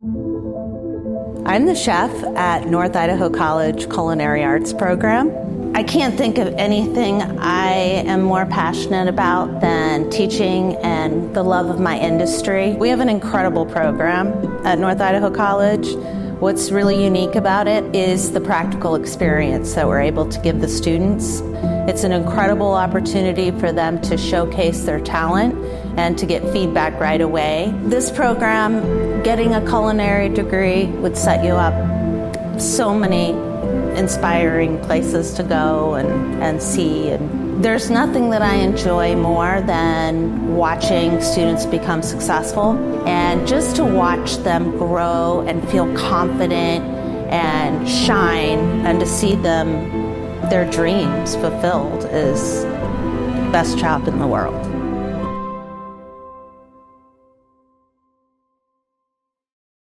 I'm the chef at North Idaho College Culinary Arts program. I can't think of anything I am more passionate about than teaching and the love of my industry. We have an incredible program at North Idaho College. What's really unique about it is the practical experience that we're able to give the students. It's an incredible opportunity for them to showcase their talent and to get feedback right away. This program, getting a culinary degree, would set you up so many inspiring places to go and see. And there's nothing that I enjoy more than watching students become successful, and just to watch them grow and feel confident and shine, and to see them, their dreams fulfilled, is the best job in the world.